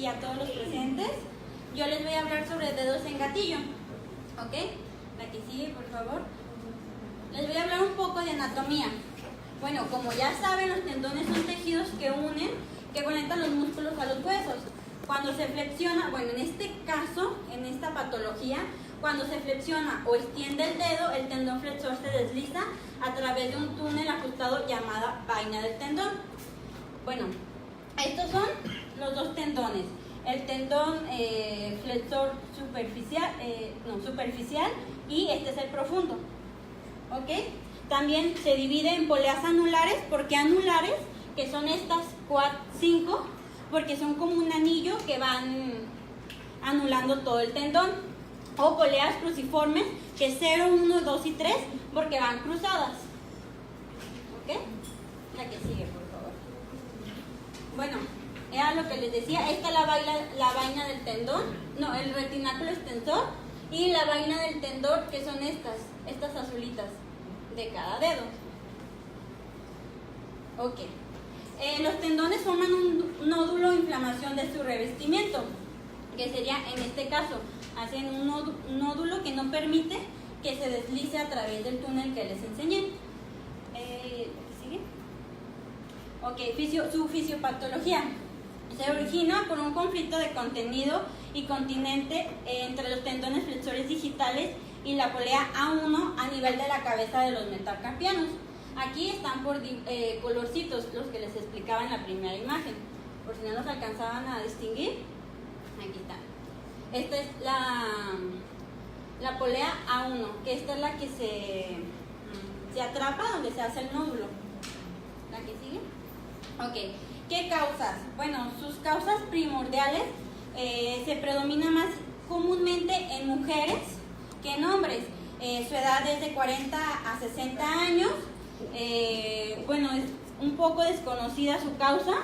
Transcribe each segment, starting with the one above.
y a todos los presentes. Yo les voy a hablar sobre dedos en gatillo. ¿Ok? La que sigue, por favor. Les voy a hablar un poco de anatomía. Bueno, como ya saben, los tendones son tejidos que unen, que conectan los músculos a los huesos. Cuando se flexiona, bueno, en este caso, en esta patología, cuando se flexiona o extiende el dedo, el tendón flexor se desliza a través de un túnel ajustado llamada vaina del tendón. Bueno, estos son los dos tendones. El tendón flexor superficial y este es el profundo. ¿Ok? También se divide en poleas anulares. ¿Por qué anulares? Que son estas 5, porque son como un anillo que van anulando todo el tendón. O poleas cruciformes, que es 0, 1, 2 y 3, porque van cruzadas. ¿Ok? La que sigue, por favor. Bueno, era lo que les decía. Esta es la vaina del tendón, no, el retináculo extensor, y la vaina del tendón, que son estas azulitas de cada dedo. Ok. Los tendones forman un nódulo de inflamación de su revestimiento, que sería en este caso, hacen un nódulo que no permite que se deslice a través del túnel que les enseñé. ¿Sigue? Ok, su fisiopatología. Se origina por un conflicto de contenido y continente entre los tendones flexores digitales y la polea A1 a nivel de la cabeza de los metacarpianos. Aquí están por colorcitos los que les explicaba en la primera imagen, por si no los alcanzaban a distinguir. Aquí están. Esta es la polea A1, que esta es la que se atrapa donde se hace el nódulo. ¿La que sigue? Ok. ¿Qué causas? Bueno, sus causas primordiales se predominan más comúnmente en mujeres que en hombres. Su edad es de 40 a 60 años. Bueno, es un poco desconocida su causa.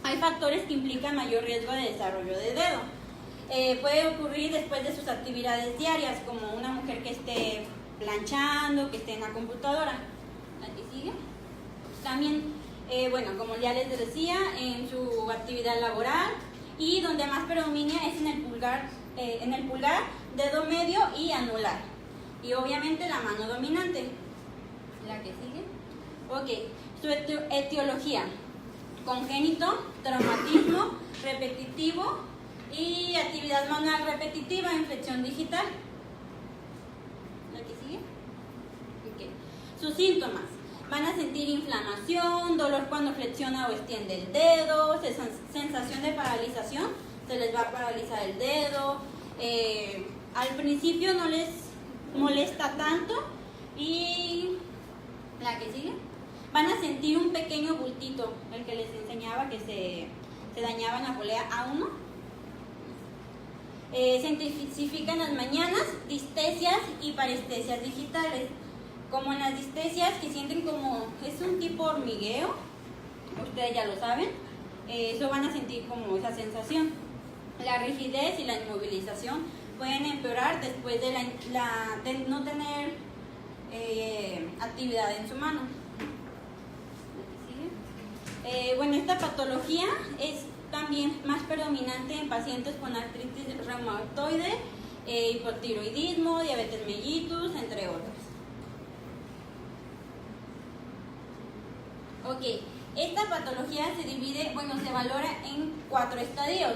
Hay factores que implican mayor riesgo de desarrollo de dedo. Puede ocurrir después de sus actividades diarias, como una mujer que esté planchando, que esté en la computadora. ¿La que sigue? También, bueno, como ya les decía, en su actividad laboral, y donde más predomina es en el pulgar, dedo medio y anular. Y obviamente la mano dominante. La que sigue. Ok, su etiología: congénito, traumatismo, repetitivo y actividad manual repetitiva, inflexión digital. ¿La que sigue? Ok. Sus síntomas: van a sentir inflamación, dolor cuando flexiona o extiende el dedo, sensación de paralización, se les va a paralizar el dedo. Al principio no les molesta tanto. Y la que sigue, van a sentir un pequeño bultito, el que les enseñaba que se dañaba en la polea A1. Se intensifican en las mañanas, distesias y parestesias digitales. Como en las distesias, que sienten como, es un tipo hormigueo, ustedes ya lo saben, eso van a sentir como esa sensación. La rigidez y la inmovilización pueden empeorar después de no tener actividad en su mano. Bueno, esta patología es también más predominante en pacientes con artritis reumatoide, hipotiroidismo, diabetes mellitus, entre otras. Ok, esta patología se divide, bueno, se valora en 4 estadios.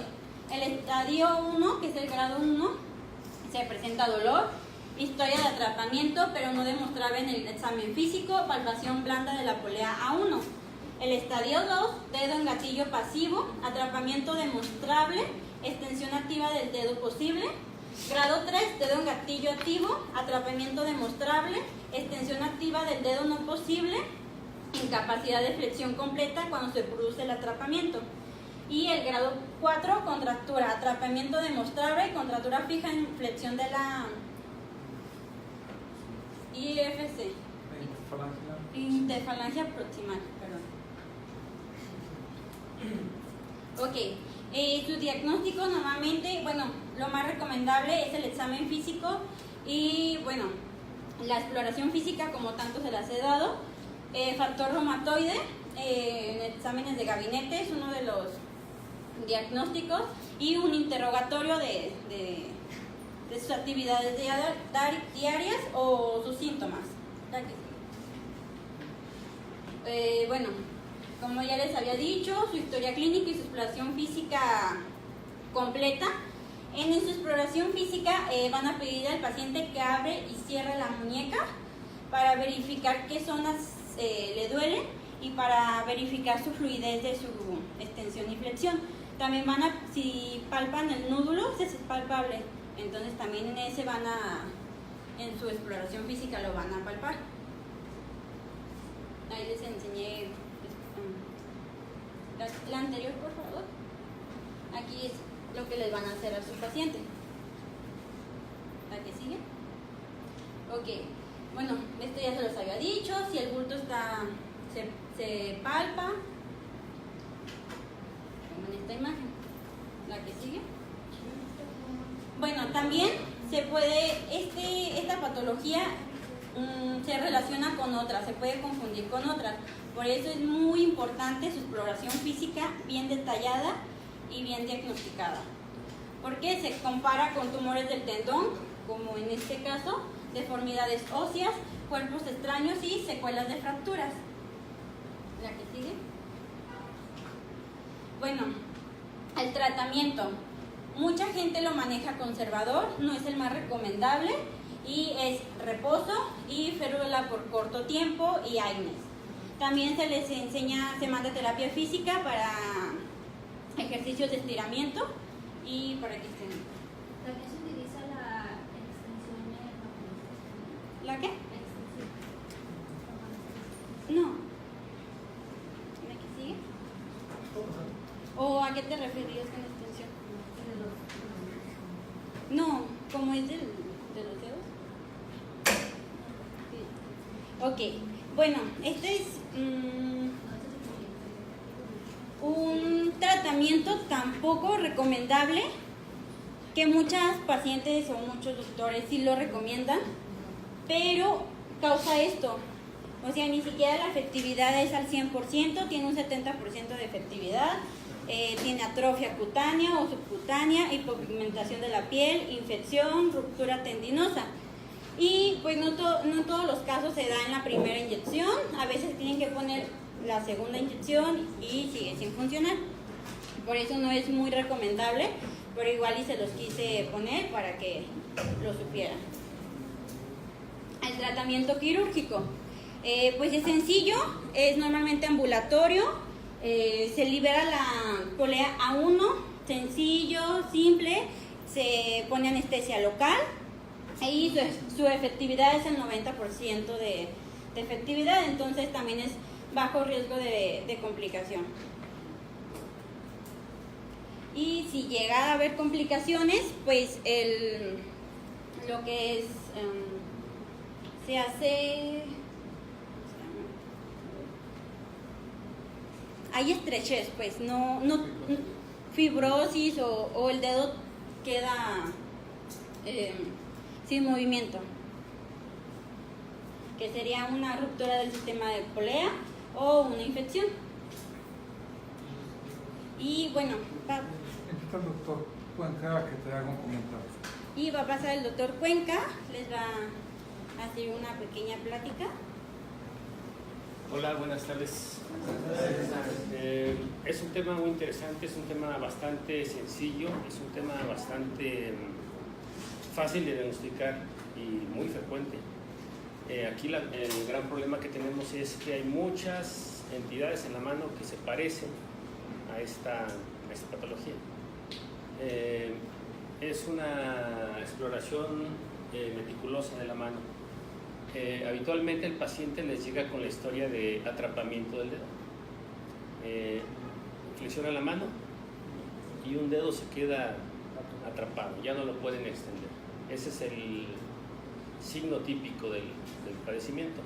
El estadio 1, que es el grado 1, se presenta dolor, historia de atrapamiento, pero no demostrable en el examen físico, palpación blanda de la polea A1. El estadio 2, dedo en gatillo pasivo, atrapamiento demostrable, extensión activa del dedo posible. Grado 3, dedo en gatillo activo, atrapamiento demostrable, extensión activa del dedo no posible, incapacidad de flexión completa cuando se produce el atrapamiento. Y el grado 4, contractura, atrapamiento demostrable, contractura fija en flexión de la IFC, interfalangia proximal, perdón. Ok, su diagnóstico normalmente, bueno, lo más recomendable es el examen físico y, bueno, la exploración física, como tanto se las he dado. Factor reumatoide, en exámenes de gabinete es uno de los diagnósticos y un interrogatorio de sus actividades diarias o sus síntomas. Bueno, como ya les había dicho, su historia clínica y su exploración física completa. En su exploración física van a pedir al paciente que abre y cierre la muñeca para verificar qué zonas le duelen y para verificar su fluidez de su extensión y flexión. También si palpan el nódulo, ese es palpable, entonces también en su exploración física lo van a palpar. Ahí les enseñé la anterior, por favor. Aquí es lo que les van a hacer a su paciente. ¿La que sigue? Ok, bueno, esto ya se los había dicho. Si el bulto se palpa, como en esta imagen. ¿La que sigue? Bueno, también se puede, esta patología se relaciona con otras, se puede confundir con otras. Por eso es muy importante su exploración física bien detallada y bien diagnosticada. Porque se compara con tumores del tendón, como en este caso, deformidades óseas, cuerpos extraños y secuelas de fracturas. ¿La que sigue? Bueno, el tratamiento. Mucha gente lo maneja conservador, no es el más recomendable, y es reposo y férula por corto tiempo y AINES. También se les manda terapia física para ejercicios de estiramiento y para que estén. También se utiliza la extensión de ¿La qué? extensión. No. ¿La que sigue? ¿O a qué te referías con extensión? No, como es de los dedos. Ok, bueno, este es un tratamiento tampoco recomendable, que muchas pacientes o muchos doctores sí lo recomiendan, pero causa esto. O sea, ni siquiera la efectividad es al 100%, tiene un 70% de efectividad, tiene atrofia cutánea o subcutánea, hipopigmentación de la piel, infección, ruptura tendinosa. Y pues no todos los casos se da en la primera inyección, a veces tienen que poner la segunda inyección y sigue sin funcionar. Por eso no es muy recomendable, pero igual y se los quise poner para que lo supieran. El tratamiento quirúrgico, pues es sencillo, es normalmente ambulatorio, se libera la polea A1, sencillo, simple, se pone anestesia local y su efectividad es el 90% de efectividad, entonces también es bajo riesgo de complicación. Y si llega a haber complicaciones, pues lo que es, se hace, hay estrechez, pues no fibrosis o el dedo queda sin movimiento, que sería una ruptura del sistema de polea o una infección. Y bueno, Está el doctor Cuenca que te haga un comentario. Y va a pasar el doctor Cuenca, les va a hacer una pequeña plática. Hola, buenas tardes. Es un tema muy interesante, es un tema bastante sencillo, es un tema bastante fácil de diagnosticar y muy frecuente. Aquí el gran problema que tenemos es que hay muchas entidades en la mano que se parecen a esta patología. Es una exploración meticulosa de la mano. Habitualmente el paciente les llega con la historia de atrapamiento del dedo. Flexiona la mano y un dedo se queda atrapado, ya no lo pueden extender. Ese es el signo típico del padecimiento.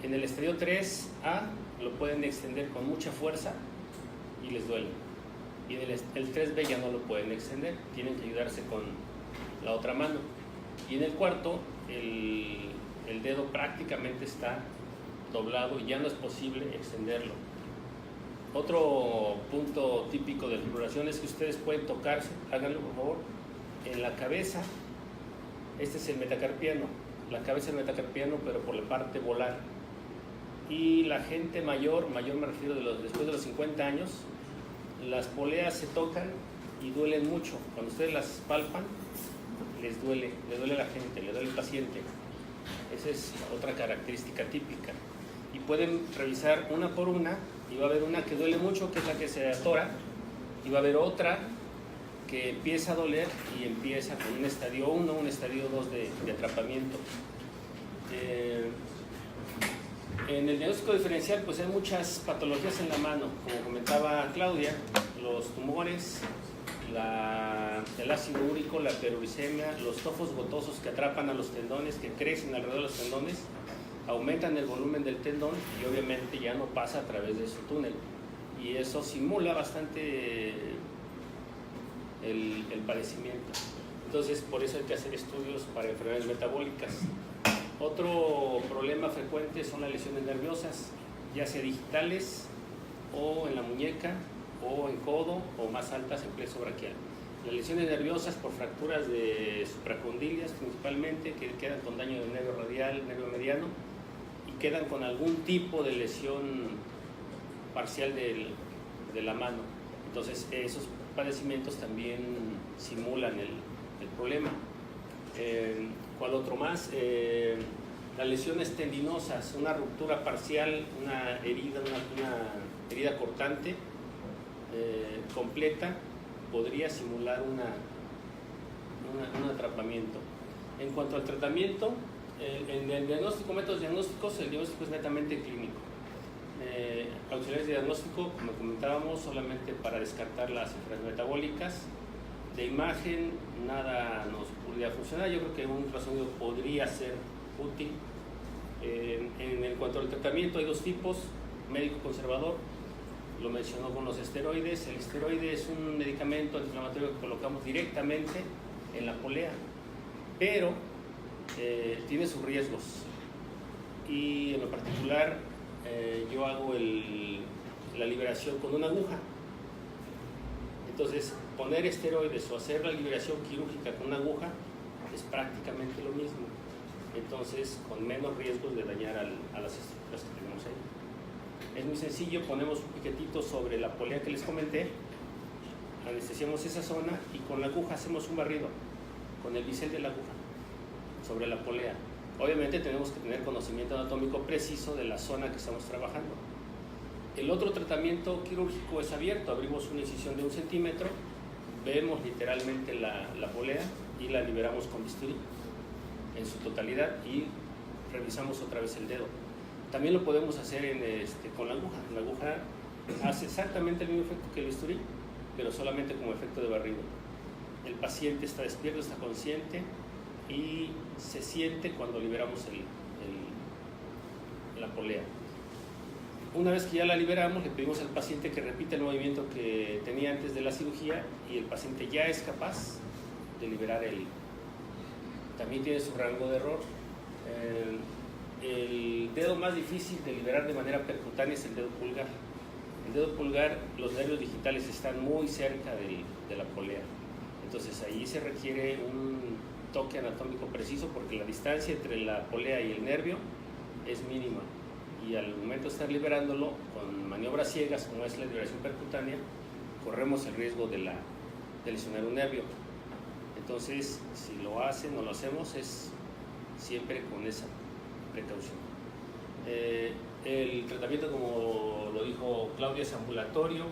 En el estadio 3A lo pueden extender con mucha fuerza y les duele. Y en el 3B ya no lo pueden extender, tienen que ayudarse con la otra mano. Y en el cuarto, el dedo prácticamente está doblado y ya no es posible extenderlo. Otro punto típico de la exploración es que ustedes pueden tocarse, háganlo por favor, en la cabeza. Este es el metacarpiano, la cabeza del metacarpiano, pero por la parte volar. Y la gente mayor me refiero después de los 50 años, las poleas se tocan y duelen mucho. Cuando ustedes las palpan, le duele a la gente, le duele al paciente. Esa es otra característica típica. Y pueden revisar una por una, y va a haber una que duele mucho, que es la que se atora, y va a haber otra que empieza a doler y empieza con un estadio 1, un estadio 2 de atrapamiento. En el diagnóstico diferencial pues hay muchas patologías en la mano, como comentaba Claudia, los tumores, el ácido úrico, la peruricemia, los tofos gotosos que atrapan a los tendones, que crecen alrededor de los tendones, aumentan el volumen del tendón y obviamente ya no pasa a través de su túnel, y eso simula bastante el padecimiento. Entonces por eso hay que hacer estudios para enfermedades metabólicas. Otro problema frecuente son las lesiones nerviosas, ya sea digitales o en la muñeca o en codo o más altas en plexo braquial. Las lesiones nerviosas por fracturas de supracondilias principalmente, que quedan con daño del nervio radial, nervio mediano, y quedan con algún tipo de lesión parcial de la mano. Entonces esos padecimientos también simulan el problema. ¿Cuál otro más? Las lesiones tendinosas, una ruptura parcial, una herida cortante completa podría simular un atrapamiento. En cuanto al tratamiento, en el diagnóstico, métodos diagnósticos, el diagnóstico es netamente clínico. Auxiliares de diagnóstico, como comentábamos, solamente para descartar las enfermedades metabólicas. De imagen, nada nos podría funcionar. Yo creo que un ultrasonido podría ser útil. En cuanto al tratamiento, hay dos tipos: médico conservador, lo mencionó con los esteroides. El esteroide es un medicamento antiinflamatorio que colocamos directamente en la polea, pero tiene sus riesgos, y en lo particular yo hago la liberación con una aguja. Entonces, poner esteroides o hacer la liberación quirúrgica con una aguja es prácticamente lo mismo. Entonces, con menos riesgos de dañar a las estructuras que tenemos ahí. Es muy sencillo, ponemos un piquetito sobre la polea que les comenté, anestesiamos esa zona y con la aguja hacemos un barrido, con el bisel de la aguja, sobre la polea. Obviamente tenemos que tener conocimiento anatómico preciso de la zona que estamos trabajando. El otro tratamiento quirúrgico es abierto, abrimos una incisión de 1 centímetro, vemos literalmente la polea y la liberamos con bisturí en su totalidad y revisamos otra vez el dedo. También lo podemos hacer con la aguja. La aguja hace exactamente el mismo efecto que el bisturí, pero solamente como efecto de barrido. El paciente está despierto, está consciente y se siente cuando liberamos la polea. Una vez que ya la liberamos, le pedimos al paciente que repita el movimiento que tenía antes de la cirugía y el paciente ya es capaz de liberar también tiene su rango de error. El dedo más difícil de liberar de manera percutánea es el dedo pulgar. El dedo pulgar, los nervios digitales están muy cerca de la polea. Entonces ahí se requiere un toque anatómico preciso porque la distancia entre la polea y el nervio es mínima. Y al momento de estar liberándolo con maniobras ciegas, como es la liberación percutánea, corremos el riesgo de lesionar un nervio. Entonces, si lo hacen o lo hacemos, es siempre con esa precaución. El tratamiento, como lo dijo Claudia, es ambulatorio.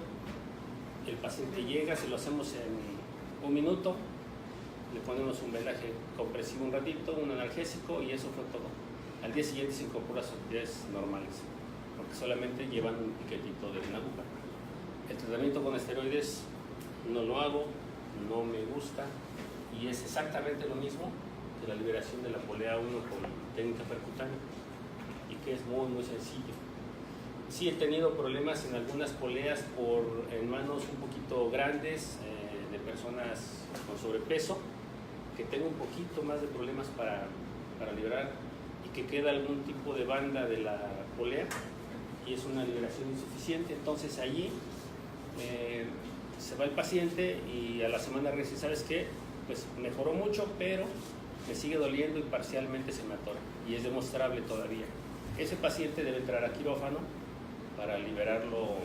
El paciente llega, se lo hacemos en 1 minuto, le ponemos un vendaje compresivo un ratito, un analgésico y eso fue todo. Al día siguiente se incorpora a sus actividades normales, porque solamente llevan un piquetito de una aguja. El tratamiento con esteroides no lo hago, no me gusta, y es exactamente lo mismo que la liberación de la polea 1 con técnica percutánea, y que es muy, muy sencillo. Sí he tenido problemas en algunas poleas en manos un poquito grandes, de personas con sobrepeso, que tengo un poquito más de problemas para liberar, y que queda algún tipo de banda de la polea, y y es una liberación insuficiente. Entonces allí se va el paciente y a la semana regresa, ¿sabes qué? Pues mejoró mucho, pero me sigue doliendo y parcialmente se me atora y es demostrable todavía. Ese paciente debe entrar a quirófano para liberarlo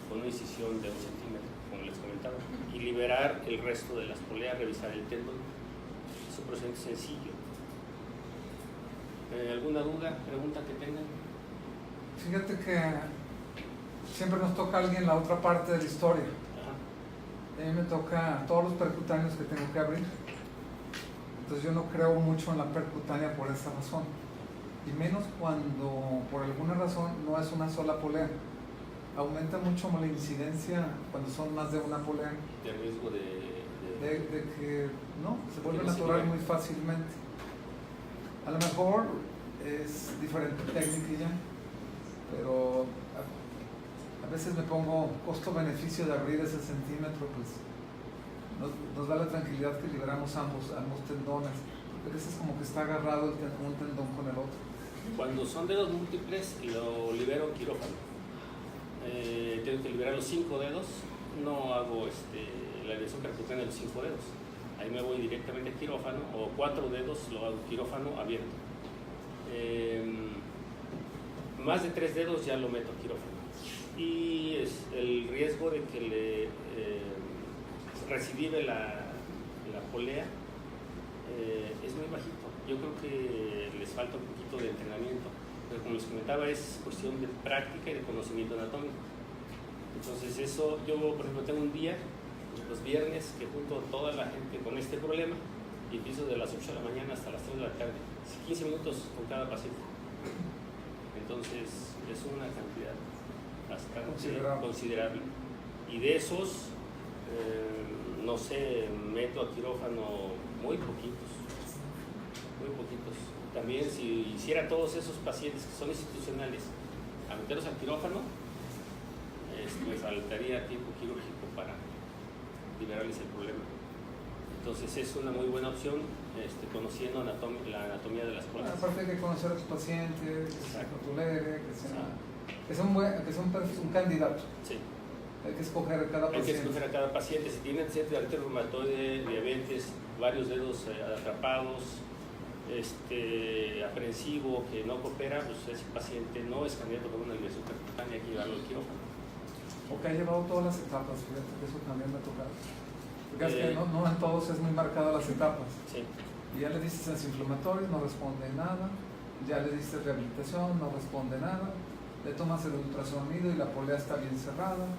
con una incisión de 1 centímetro, como les comentaba, y liberar el resto de las poleas, revisar el tendón. Es un procedimiento sencillo. ¿Alguna duda, pregunta que tengan? Fíjate que siempre nos toca a alguien la otra parte de la historia. Ajá. A mí me toca todos los percutáneos que tengo que abrir. Entonces yo no creo mucho en la percutánea por esa razón. Y menos cuando por alguna razón no es una sola polea. Aumenta mucho la incidencia cuando son más de una polea. De riesgo De que no, se vuelven no a se atorar libera. muy fácilmente. A lo mejor es diferente técnica ya, pero a veces me pongo costo-beneficio de abrir ese centímetro, pues nos da la tranquilidad que liberamos ambos tendones, porque a veces como que está agarrado un tendón con el otro. Cuando son dedos múltiples, lo libero en quirófano. Tengo que liberar los 5 dedos, no hago la liberación percutánea de los 5 dedos. Ahí me voy directamente a quirófano, o 4 dedos lo hago quirófano abierto. Más de 3 dedos ya lo meto a quirófano. Y el riesgo de que le recidive la polea es muy bajito. Yo creo que les falta un poquito de entrenamiento, pero como les comentaba, es cuestión de práctica y de conocimiento anatómico. Entonces eso, yo por ejemplo tengo un día, los viernes, que junto a toda la gente con este problema y empiezo de las 8 de la mañana hasta las 3 de la tarde, 15 minutos con cada paciente. Entonces es una cantidad bastante considerable. Y de esos, no sé, meto a quirófano muy poquitos. También si hiciera todos esos pacientes que son institucionales a meterlos al quirófano, me faltaría tiempo quirúrgico para liberarles el problema. Entonces es una muy buena opción, conociendo la anatomía de las poleas. Aparte hay que conocer a tu paciente, que se tolere, que sea un candidato. Sí. Hay que escoger a cada paciente. Hay que escoger a cada paciente. Si tiene antecedentes de artritis reumatoide, diabetes, varios dedos atrapados, aprensivo, que no coopera, pues ese paciente no es candidato para una liberación percutánea, hay que llevarlo al quirófano. O que ha llevado todas las etapas, fíjate que eso también me ha tocado. Porque es que no en todos es muy marcada las etapas. Sí. Y ya le diste antiinflamatorios, no responde nada. Ya le diste rehabilitación, no responde nada. Le tomas el ultrasonido y la polea está bien cerrada.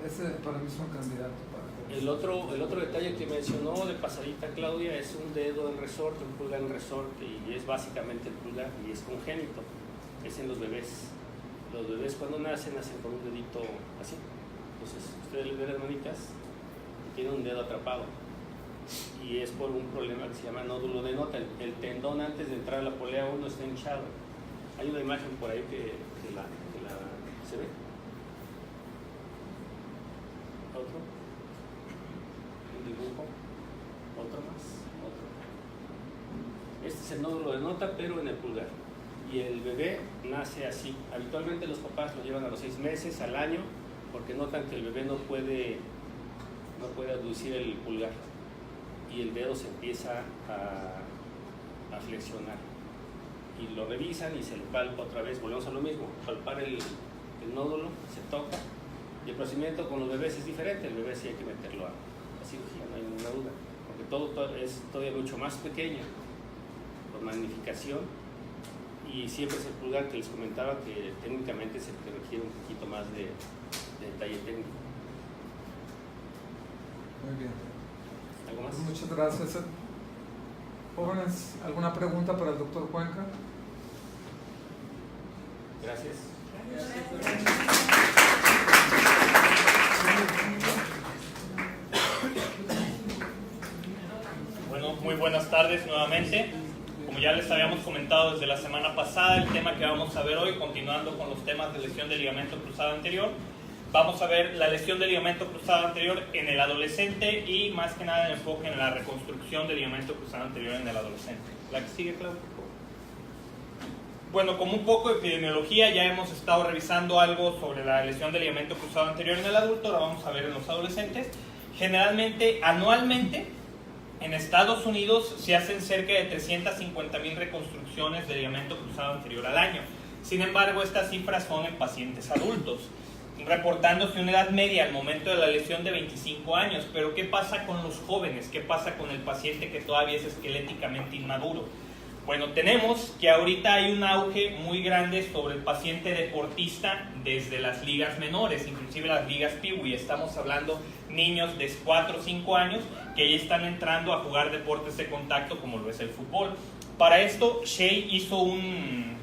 Ese para mí es un candidato para el otro detalle que mencionó de pasadita Claudia es un dedo en resorte, un pulgar en resorte, y es básicamente el pulgar y es congénito. Es en los bebés. Los bebés cuando nacen con un dedito así. Entonces ustedes les ven las manitas y tienen un dedo atrapado. Y es por un problema que se llama nódulo de nota. El tendón antes de entrar a la polea 1 está hinchado. Hay una imagen por ahí que se ve. Otro. Un dibujo. Otro más. Otro. Este es el nódulo de nota, pero en el pulgar. Y el bebé nace así. Habitualmente los papás lo llevan a los 6 meses, al año, porque notan que el bebé no puede aducir el pulgar. Y el dedo se empieza a flexionar. Y lo revisan y se le palpa otra vez. Volvemos a lo mismo. Palpar el nódulo, se toca. Y el procedimiento con los bebés es diferente. El bebé sí hay que meterlo a cirugía, no hay ninguna duda. Porque todo es todavía mucho más pequeño, con magnificación. Y siempre es el pulgar que les comentaba que técnicamente se requiere un poquito más de detalle técnico. Muy bien. ¿Algo más? Pues muchas gracias. Jóvenes, ¿alguna pregunta para el doctor Cuenca? Gracias. Bueno, muy buenas tardes nuevamente. Como ya les habíamos comentado desde la semana pasada, el tema que vamos a ver hoy, continuando con los temas de lesión de ligamento cruzado anterior, vamos a ver la lesión de ligamento cruzado anterior en el adolescente y más que nada el enfoque en la reconstrucción del ligamento cruzado anterior en el adolescente. La que sigue, Claudia. bueno, como un poco de epidemiología, ya hemos estado revisando algo sobre la lesión del ligamento cruzado anterior en el adulto, ahora vamos a ver en los adolescentes. Generalmente, anualmente, en Estados Unidos se hacen cerca de 350,000 reconstrucciones de ligamento cruzado anterior al año. Sin embargo, estas cifras son en pacientes adultos, reportándose una edad media al momento de la lesión de 25 años. Pero ¿qué pasa con los jóvenes? ¿Qué pasa con el paciente que todavía es esqueléticamente inmaduro? Bueno, tenemos que ahorita hay un auge muy grande sobre el paciente deportista desde las ligas menores, inclusive las ligas PIWI. Estamos hablando niños de 4 o 5 años que ya están entrando a jugar deportes de contacto como lo es el fútbol. Para esto, Shea hizo un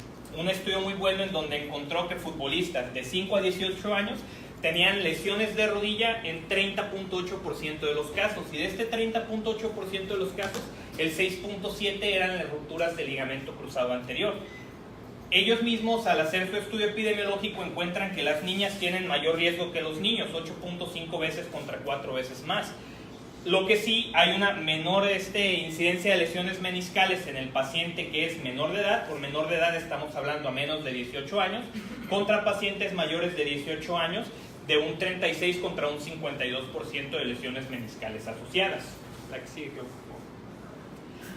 estudio muy bueno en donde encontró que futbolistas de 5 a 18 años tenían lesiones de rodilla en 30.8% de los casos, y de este 30.8% de los casos, el 6.7% eran las rupturas del ligamento cruzado anterior. Ellos mismos, al hacer su estudio epidemiológico, encuentran que las niñas tienen mayor riesgo que los niños, 8.5 veces contra 4 veces más. Lo que sí, hay una menor incidencia de lesiones meniscales en el paciente que es menor de edad. Por menor de edad estamos hablando a menos de 18 años, contra pacientes mayores de 18 años, de un 36 contra un 52% de lesiones meniscales asociadas. La que sigue, creo.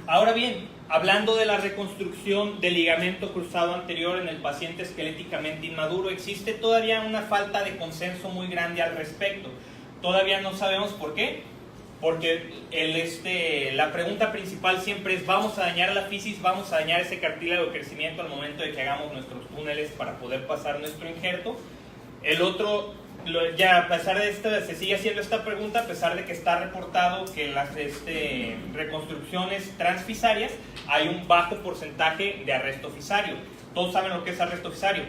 Ahora bien, hablando de la reconstrucción del ligamento cruzado anterior en el paciente esqueléticamente inmaduro, existe todavía una falta de consenso muy grande al respecto. Todavía no sabemos por qué. Porque la pregunta principal siempre es: ¿vamos a dañar la fisis? ¿Vamos a dañar ese cartílago de crecimiento al momento de que hagamos nuestros túneles para poder pasar nuestro injerto? El otro, ya a pesar de esto, se sigue haciendo esta pregunta a pesar de que está reportado que en las reconstrucciones transfisarias hay un bajo porcentaje de arresto fisario. ¿Todos saben lo que es arresto fisario?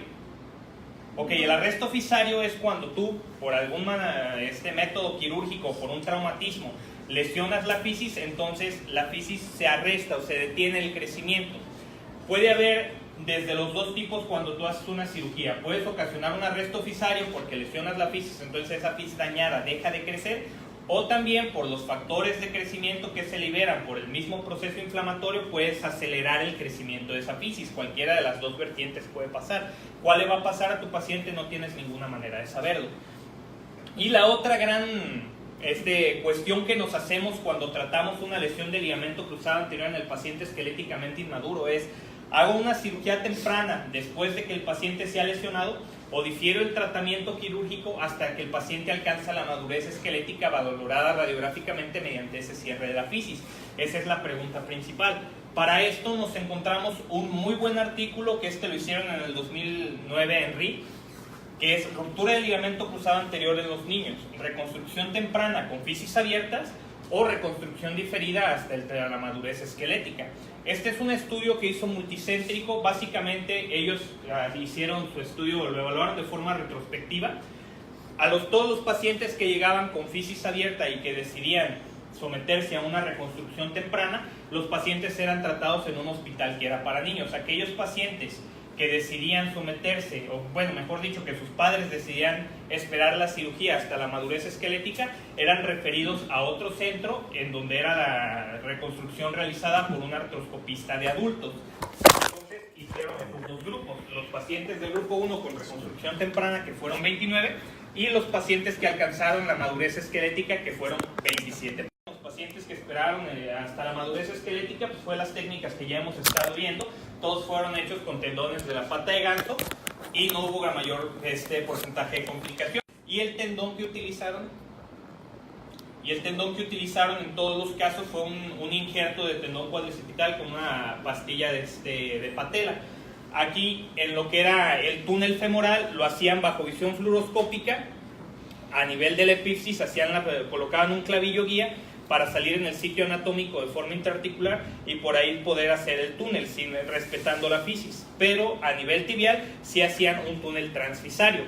Ok, el arresto fisario es cuando tú, por algún método quirúrgico, por un traumatismo, lesionas la fisis, entonces la fisis se arresta o se detiene el crecimiento. Puede haber desde los dos tipos cuando tú haces una cirugía. Puedes ocasionar un arresto fisario porque lesionas la fisis, entonces esa fisis dañada deja de crecer, o también por los factores de crecimiento que se liberan por el mismo proceso inflamatorio, puedes acelerar el crecimiento de esa fisis. Cualquiera de las dos vertientes puede pasar. ¿Cuál le va a pasar a tu paciente? No tienes ninguna manera de saberlo. Y la otra gran cuestión que nos hacemos cuando tratamos una lesión de ligamento cruzado anterior en el paciente esqueléticamente inmaduro es: ¿hago una cirugía temprana después de que el paciente se ha lesionado o difiero el tratamiento quirúrgico hasta que el paciente alcanza la madurez esquelética valorada radiográficamente mediante ese cierre de la fisis? Esa es la pregunta principal. Para esto nos encontramos un muy buen artículo que lo hicieron en el 2009 en RI, que es ruptura del ligamento cruzado anterior en los niños, reconstrucción temprana con fisis abiertas o reconstrucción diferida hasta la madurez esquelética. Este es un estudio que hizo multicéntrico. Básicamente ellos hicieron su estudio, lo evaluaron de forma retrospectiva. Todos los pacientes que llegaban con fisis abierta y que decidían someterse a una reconstrucción temprana, los pacientes eran tratados en un hospital que era para niños. Aquellos pacientes que decidían someterse, o bueno, mejor dicho, que sus padres decidían esperar la cirugía hasta la madurez esquelética, eran referidos a otro centro en donde era la reconstrucción realizada por un artroscopista de adultos. Entonces hicieron estos dos grupos: los pacientes del grupo 1 con reconstrucción temprana, que fueron 29, y los pacientes que alcanzaron la madurez esquelética, que fueron 27. Los pacientes que esperaron hasta la madurez esquelética, pues fue las técnicas que ya hemos estado viendo. Todos fueron hechos con tendones de la pata de ganso y no hubo mayor porcentaje de complicación. Y el tendón que utilizaron en todos los casos fue un injerto de tendón cuadricipital con una pastilla de patela. Aquí, en lo que era el túnel femoral, lo hacían bajo visión fluoroscópica. A nivel de la epífisis colocaban un clavillo guía para salir en el sitio anatómico de forma interarticular y por ahí poder hacer el túnel respetando la fisis. Pero a nivel tibial sí hacían un túnel transfisario.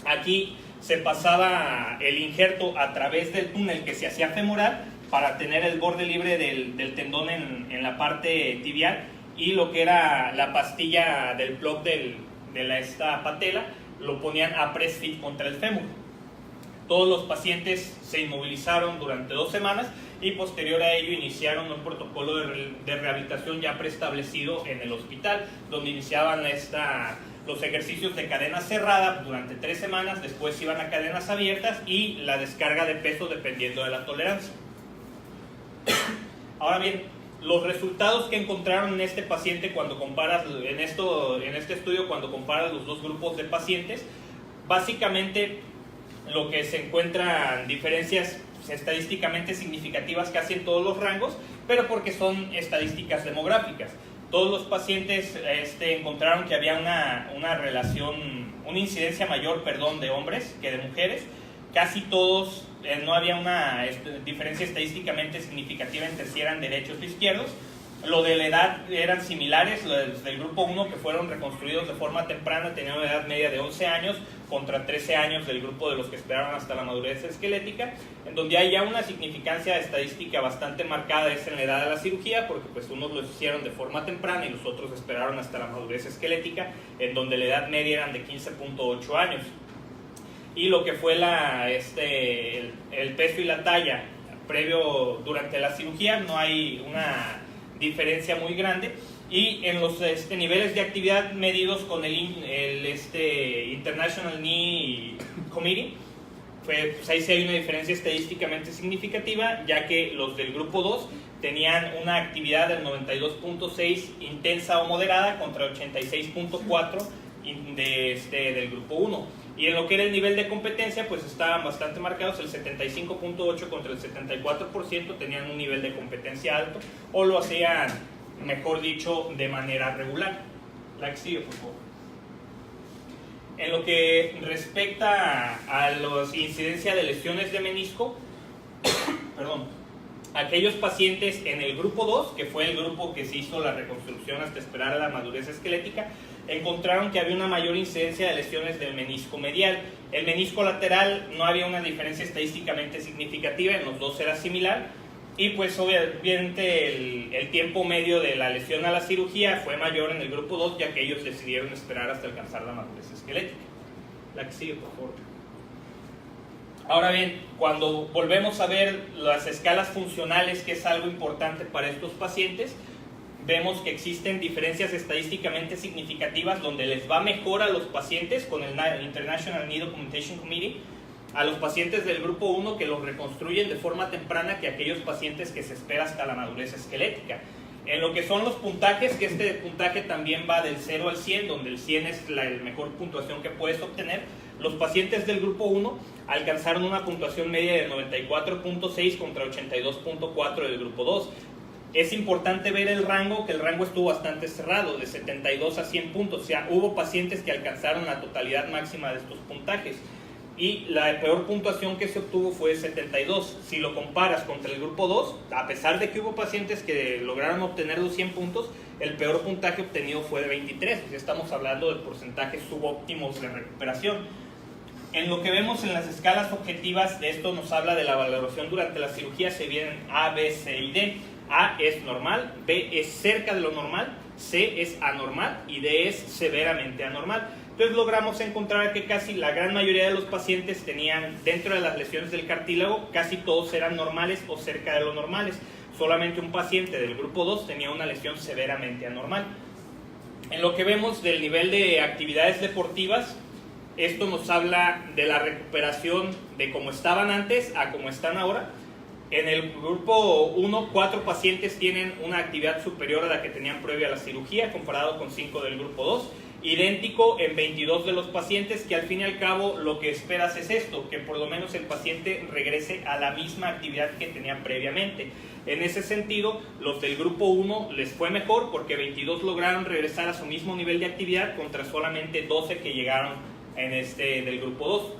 Aquí se pasaba el injerto a través del túnel que se hacía femoral para tener el borde libre del tendón en la parte tibial, y lo que era la pastilla del plug de esta patela lo ponían a press fit contra el fémur. Todos los pacientes se inmovilizaron durante 2 semanas y posterior a ello iniciaron un protocolo de rehabilitación ya preestablecido en el hospital, donde iniciaban los ejercicios de cadena cerrada durante 3 semanas, después iban a cadenas abiertas y la descarga de peso dependiendo de la tolerancia. Ahora bien, los resultados que encontraron en este paciente cuando comparas, en este estudio, cuando comparas los 2 grupos de pacientes, básicamente lo que se encuentran diferencias estadísticamente significativas casi en todos los rangos, pero porque son estadísticas demográficas. Todos los pacientes encontraron que había una incidencia mayor, de hombres que de mujeres. Casi todos, no había una diferencia estadísticamente significativa entre si eran derechos o izquierdos. Lo de la edad eran similares. Los del grupo 1, que fueron reconstruidos de forma temprana, tenían una edad media de 11 años contra 13 años del grupo de los que esperaron hasta la madurez esquelética. En donde hay ya una significancia estadística bastante marcada es en la edad de la cirugía, porque pues unos lo hicieron de forma temprana y los otros esperaron hasta la madurez esquelética, en donde la edad media eran de 15.8 años. Y lo que fue el peso y la talla durante la cirugía, no hay una diferencia muy grande. Y en los niveles de actividad medidos con el International Knee Committee, pues ahí sí hay una diferencia estadísticamente significativa, ya que los del grupo 2 tenían una actividad del 92.6 intensa o moderada contra 86.4 del grupo 1. Y en lo que era el nivel de competencia, pues estaban bastante marcados. El 75.8 contra el 74% tenían un nivel de competencia alto, o lo hacían, mejor dicho, de manera regular. La que sigue, por favor. En lo que respecta a la incidencia de lesiones de menisco, aquellos pacientes en el grupo 2, que fue el grupo que se hizo la reconstrucción hasta esperar a la madurez esquelética, encontraron que había una mayor incidencia de lesiones del menisco medial. El menisco lateral no había una diferencia estadísticamente significativa, en los dos era similar, y pues obviamente el tiempo medio de la lesión a la cirugía fue mayor en el grupo 2, ya que ellos decidieron esperar hasta alcanzar la madurez esquelética. La que sigue, por favor. Ahora bien, cuando volvemos a ver las escalas funcionales, que es algo importante para estos pacientes, vemos que existen diferencias estadísticamente significativas donde les va mejor a los pacientes con el International Knee Documentation Committee, a los pacientes del grupo 1 que los reconstruyen de forma temprana, que aquellos pacientes que se espera hasta la madurez esquelética. En lo que son los puntajes, que este puntaje también va del 0 al 100, donde el 100 es la mejor puntuación que puedes obtener, los pacientes del grupo 1 alcanzaron una puntuación media de 94.6 contra 82.4 del grupo 2. Es importante ver el rango, que el rango estuvo bastante cerrado, de 72 a 100 puntos. O sea, hubo pacientes que alcanzaron la totalidad máxima de estos puntajes. Y la peor puntuación que se obtuvo fue 72. Si lo comparas contra el grupo 2, a pesar de que hubo pacientes que lograron obtener los 100 puntos, el peor puntaje obtenido fue de 23. O sea, estamos hablando de porcentajes subóptimos de recuperación. En lo que vemos en las escalas objetivas, de esto nos habla de la valoración durante la cirugía. Se vienen A, B, C y D. A es normal, B es cerca de lo normal, C es anormal y D es severamente anormal. Entonces logramos encontrar que casi la gran mayoría de los pacientes tenían, dentro de las lesiones del cartílago, casi todos eran normales o cerca de lo normales. Solamente un paciente del grupo 2 tenía una lesión severamente anormal. En lo que vemos del nivel de actividades deportivas, esto nos habla de la recuperación de cómo estaban antes a cómo están ahora. En el grupo 1, 4 pacientes tienen una actividad superior a la que tenían previa a la cirugía, comparado con 5 del grupo 2. Idéntico en 22 de los pacientes, que al fin y al cabo lo que esperas es esto, que por lo menos el paciente regrese a la misma actividad que tenía previamente. En ese sentido, los del grupo 1 les fue mejor, porque 22 lograron regresar a su mismo nivel de actividad contra solamente 12 que llegaron en del grupo 2.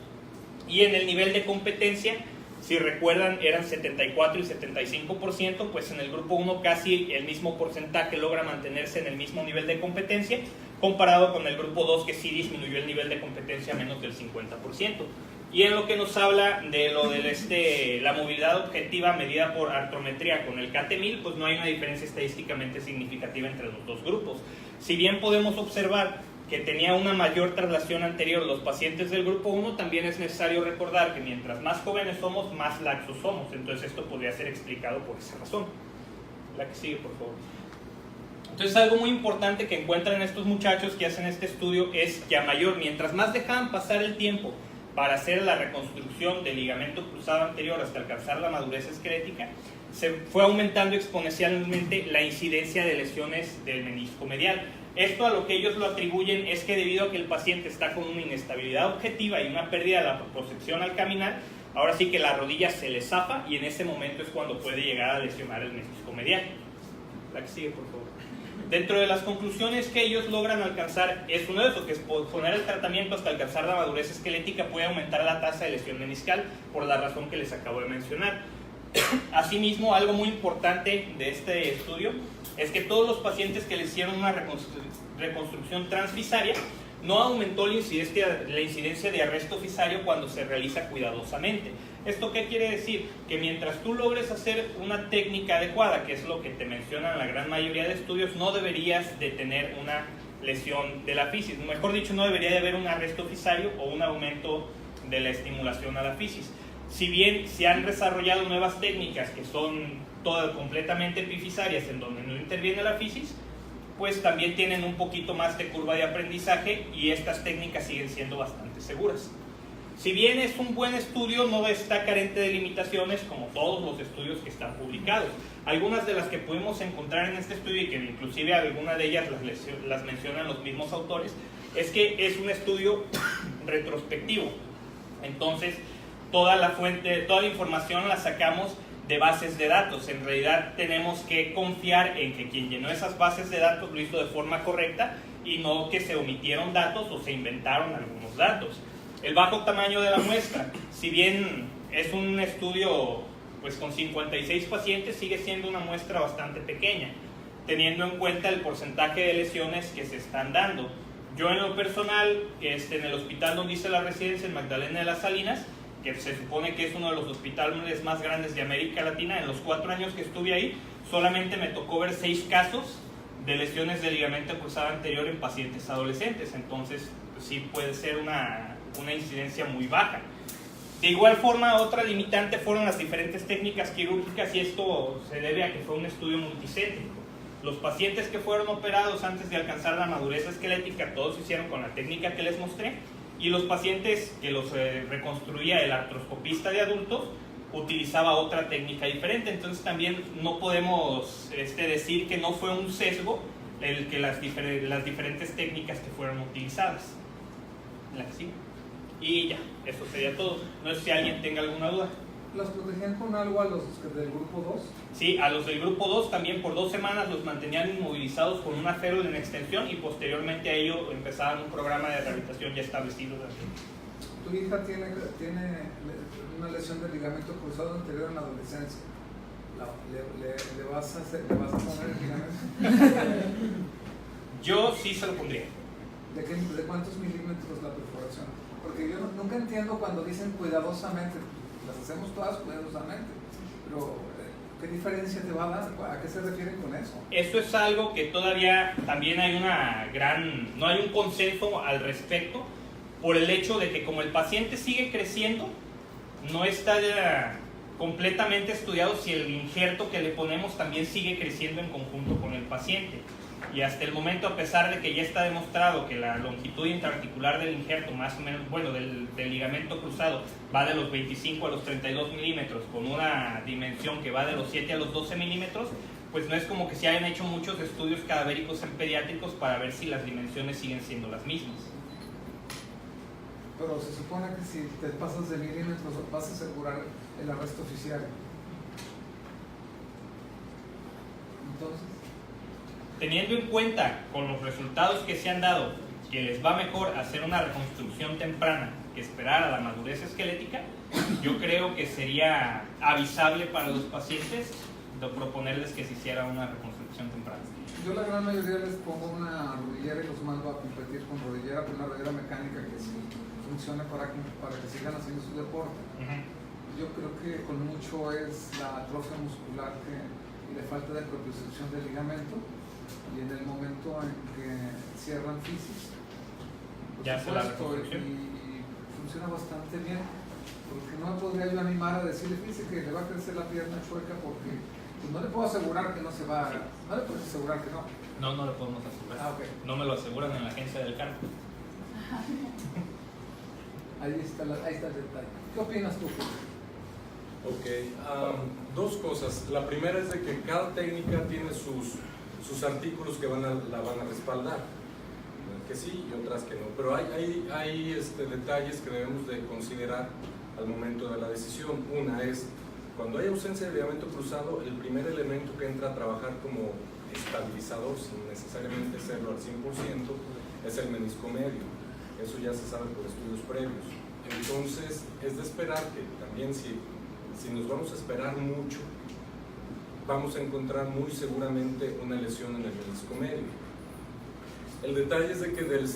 Y en el nivel de competencia, si recuerdan, eran 74 y 75%, pues en el grupo 1 casi el mismo porcentaje logra mantenerse en el mismo nivel de competencia, comparado con el grupo 2, que sí disminuyó el nivel de competencia a menos del 50%. Y en lo que nos habla de lo de la movilidad objetiva medida por artrometría con el CAT-1000, pues no hay una diferencia estadísticamente significativa entre los dos grupos. Si bien podemos observar que tenía una mayor traslación anterior. Los pacientes del grupo 1 también es necesario recordar que mientras más jóvenes somos, más laxos somos. Entonces esto podría ser explicado por esa razón. La que sigue, por favor. Entonces algo muy importante que encuentran estos muchachos que hacen este estudio es que mientras más dejaban pasar el tiempo para hacer la reconstrucción del ligamento cruzado anterior hasta alcanzar la madurez esquelética, se fue aumentando exponencialmente la incidencia de lesiones del menisco medial. Esto a lo que ellos lo atribuyen es que debido a que el paciente está con una inestabilidad objetiva y una pérdida de la propiocepción al caminar, ahora sí que la rodilla se le zafa y en ese momento es cuando puede llegar a lesionar el menisco medial. La que sigue, por favor. Dentro de las conclusiones que ellos logran alcanzar es uno de esos, que es poner el tratamiento hasta alcanzar la madurez esquelética puede aumentar la tasa de lesión meniscal por la razón que les acabo de mencionar. Asimismo, algo muy importante de este estudio es que todos los pacientes que le hicieron una reconstrucción transfisaria no aumentó la incidencia de arresto fisario cuando se realiza cuidadosamente. ¿Esto qué quiere decir? Que mientras tú logres hacer una técnica adecuada, que es lo que te mencionan la gran mayoría de estudios, no deberías de tener una lesión de la fisis. Mejor dicho, no debería de haber un arresto fisario o un aumento de la estimulación a la fisis. Si bien se han desarrollado nuevas técnicas que son todas completamente epifisarias en donde no interviene la fisis, pues también tienen un poquito más de curva de aprendizaje y estas técnicas siguen siendo bastante seguras. Si bien es un buen estudio, no está carente de limitaciones como todos los estudios que están publicados. Algunas de las que pudimos encontrar en este estudio, y que inclusive algunas de ellas las mencionan los mismos autores, es que es un estudio retrospectivo. Entonces, toda la información la sacamos de bases de datos. En realidad tenemos que confiar en que quien llenó esas bases de datos lo hizo de forma correcta y no que se omitieron datos o se inventaron algunos datos. El bajo tamaño de la muestra, si bien es un estudio pues con 56 pacientes, sigue siendo una muestra bastante pequeña, teniendo en cuenta el porcentaje de lesiones que se están dando. Yo en lo personal, en el hospital donde hice la residencia, en Magdalena de las Salinas, que se supone que es uno de los hospitales más grandes de América Latina, en los 4 años que estuve ahí, solamente me tocó ver 6 casos de lesiones del ligamento cruzado anterior en pacientes adolescentes. Entonces, pues sí puede ser una incidencia muy baja. De igual forma, otra limitante fueron las diferentes técnicas quirúrgicas, y esto se debe a que fue un estudio multicéntrico. Los pacientes que fueron operados antes de alcanzar la madurez esquelética, todos se hicieron con la técnica que les mostré, y los pacientes que los reconstruía el artroscopista de adultos utilizaba otra técnica diferente. Entonces también no podemos decir que no fue un sesgo el que las diferentes técnicas que fueron utilizadas. ¿Sí? Y ya, eso sería todo. No sé si alguien tenga alguna duda. ¿Los protegían con algo a los del grupo 2? Sí, a los del grupo 2 también por 2 semanas los mantenían inmovilizados con una férula en extensión, y posteriormente a ello empezaban un programa de rehabilitación ya establecido. Tu hija tiene una lesión del ligamento cruzado anterior en la adolescencia. ¿Le vas a poner el ligamento? Yo sí se lo pondría. ¿De cuántos milímetros la perforación? Porque yo nunca entiendo cuando dicen cuidadosamente. Las hacemos todas cuidadosamente, pero ¿qué diferencia te va a dar? ¿A qué se refieren con eso? Eso es algo que todavía también hay no hay un consenso al respecto, por el hecho de que como el paciente sigue creciendo, no está completamente estudiado si el injerto que le ponemos también sigue creciendo en conjunto con el paciente. Y hasta el momento, a pesar de que ya está demostrado que la longitud intraarticular del injerto, más o menos, del ligamento cruzado, va de los 25 a los 32 milímetros, con una dimensión que va de los 7 a los 12 milímetros, pues no es como que se hayan hecho muchos estudios cadavéricos en pediátricos para ver si las dimensiones siguen siendo las mismas. Pero se supone que si te pasas de milímetros vas a asegurar el arresto oficial. Entonces, teniendo en cuenta con los resultados que se han dado que les va mejor hacer una reconstrucción temprana que esperar a la madurez esquelética, yo creo que sería avisable para los pacientes de proponerles que se hiciera una reconstrucción temprana. Yo la gran mayoría les pongo una rodillera y los mando a competir con rodillera, con una rodillera mecánica que sí funcione para que sigan haciendo su deporte. Yo creo que con mucho es la atrofia muscular y la falta de propiocepción del ligamento, y en el momento en que cierran fisis Ya hace la supuesto, reconstrucción. y funciona bastante bien, porque no me podría yo animar a decirle, fíjese que le va a crecer la pierna chueca porque pues, no le puedo asegurar que no se va, no le puedo asegurar que no. No, no le podemos asegurar. Ok. No me lo aseguran en la agencia del carro. Ahí está el detalle. ¿Qué opinas tú? Ok, dos cosas. La primera es de que cada técnica tiene sus artículos que la van a respaldar. Que sí y otras que no. Pero hay detalles que debemos de considerar al momento de la decisión. Una es, cuando hay ausencia de ligamento cruzado, el primer elemento que entra a trabajar como estabilizador, sin necesariamente serlo al 100%, es el menisco medio. Eso ya se sabe por estudios previos. Entonces, es de esperar que también si nos vamos a esperar mucho, vamos a encontrar muy seguramente una lesión en el menisco medio. El detalle es de que del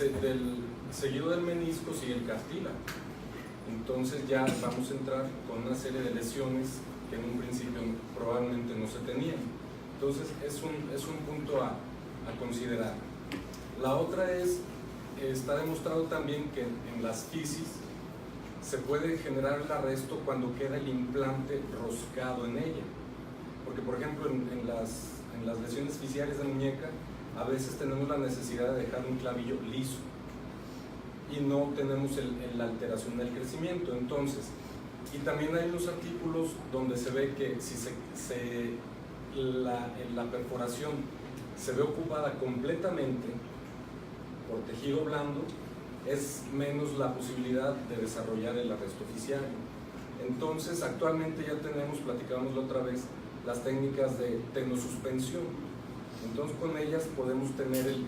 seguido del menisco sigue el cartílago. Entonces ya vamos a entrar con una serie de lesiones que en un principio probablemente no se tenían. Entonces es un punto a considerar. La otra es, está demostrado también que en las fisis se puede generar el arresto cuando queda el implante roscado en ella. Porque por ejemplo en las lesiones fisiales de muñeca a veces tenemos la necesidad de dejar un clavillo liso y no tenemos la alteración del crecimiento. Entonces, y también hay unos artículos donde se ve que si la perforación se ve ocupada completamente por tejido blando, es menos la posibilidad de desarrollar el arresto fisial. Entonces, actualmente ya tenemos, platicábamos la otra vez, las técnicas de tenosuspensión. Entonces, con ellas podemos tener el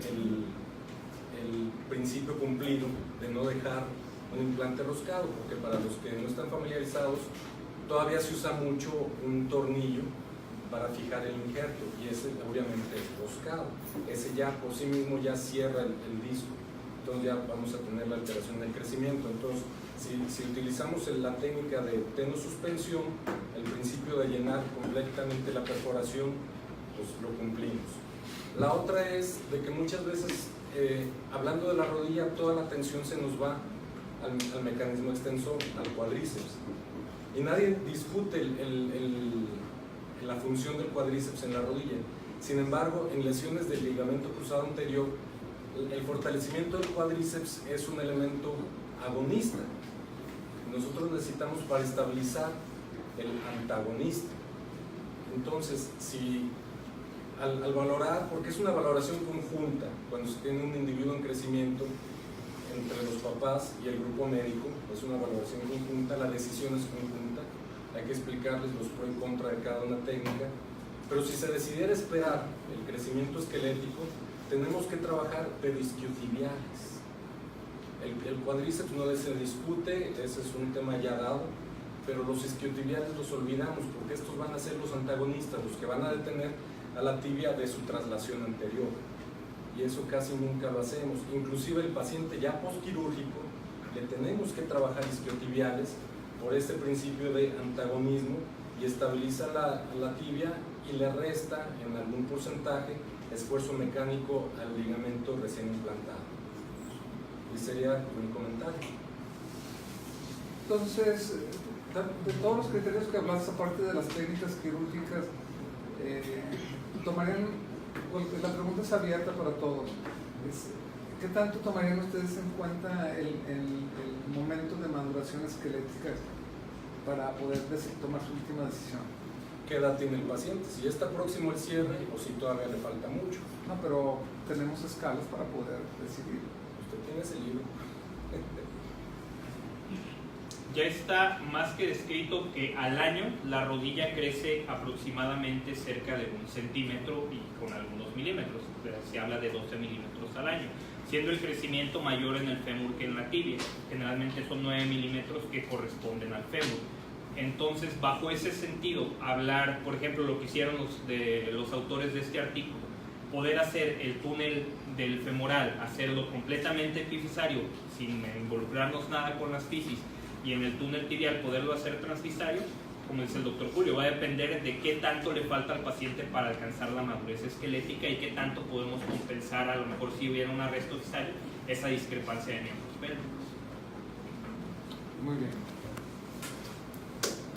principio cumplido de no dejar un implante roscado, porque para los que no están familiarizados, todavía se usa mucho un tornillo para fijar el injerto, y ese obviamente es roscado. Ese ya por sí mismo ya cierra el disco. Entonces ya vamos a tener la alteración del crecimiento. Entonces, si utilizamos la técnica de tenosuspensión, el principio de llenar completamente la perforación, pues lo cumplimos. La otra es de que muchas veces, hablando de la rodilla, toda la atención se nos va al mecanismo extensor, al cuádriceps. Y nadie discute la función del cuádriceps en la rodilla. Sin embargo, en lesiones del ligamento cruzado anterior, el fortalecimiento del cuádriceps es un elemento agonista. Nosotros necesitamos para estabilizar el antagonista. Entonces, si al valorar, porque es una valoración conjunta, cuando se tiene un individuo en crecimiento entre los papás y el grupo médico, es una valoración conjunta, la decisión es conjunta, hay que explicarles los pros y contra de cada una técnica, pero si se decidiera esperar el crecimiento esquelético, tenemos que trabajar pedisquiotibiales. El cuádriceps no se discute, ese es un tema ya dado, pero los isquiotibiales los olvidamos porque estos van a ser los antagonistas, los que van a detener a la tibia de su traslación anterior, y eso casi nunca lo hacemos. Inclusive el paciente ya postquirúrgico le tenemos que trabajar isquiotibiales por este principio de antagonismo, y estabiliza la tibia y le resta en algún porcentaje esfuerzo mecánico al ligamento recién implantado. Y sería mi comentario. Entonces, de todos los criterios que hablas, aparte de las técnicas quirúrgicas, tomarían, bueno, la pregunta es abierta para todos, ¿qué tanto tomarían ustedes en cuenta el momento de maduración esquelética para poder tomar su última decisión? ¿Qué edad tiene el paciente? Si ya está próximo al cierre o si todavía le falta mucho. No, pero tenemos escalas para poder decidir. Usted tiene ese libro. Ya está más que descrito que al año la rodilla crece aproximadamente cerca de 1 centímetro y con algunos milímetros. Se habla de 12 milímetros al año, siendo el crecimiento mayor en el fémur que en la tibia. Generalmente son 9 milímetros que corresponden al fémur. Entonces, bajo ese sentido, hablar, por ejemplo, lo que hicieron los autores de este artículo, poder hacer el túnel del femoral, hacerlo completamente epifisario, sin involucrarnos nada con las fisis, y en el túnel tibial poderlo hacer transfisario, como dice el doctor Julio, va a depender de qué tanto le falta al paciente para alcanzar la madurez esquelética y qué tanto podemos compensar, a lo mejor si hubiera un arresto fisario, esa discrepancia de miembros pélvicos. Muy bien.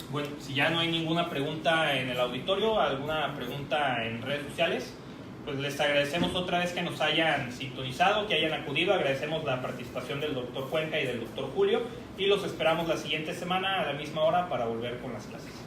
Bueno, si ya no hay ninguna pregunta en el auditorio, alguna pregunta en redes sociales, pues les agradecemos otra vez que nos hayan sintonizado, que hayan acudido. Agradecemos la participación del doctor Cuenca y del doctor Julio y los esperamos la siguiente semana a la misma hora para volver con las clases.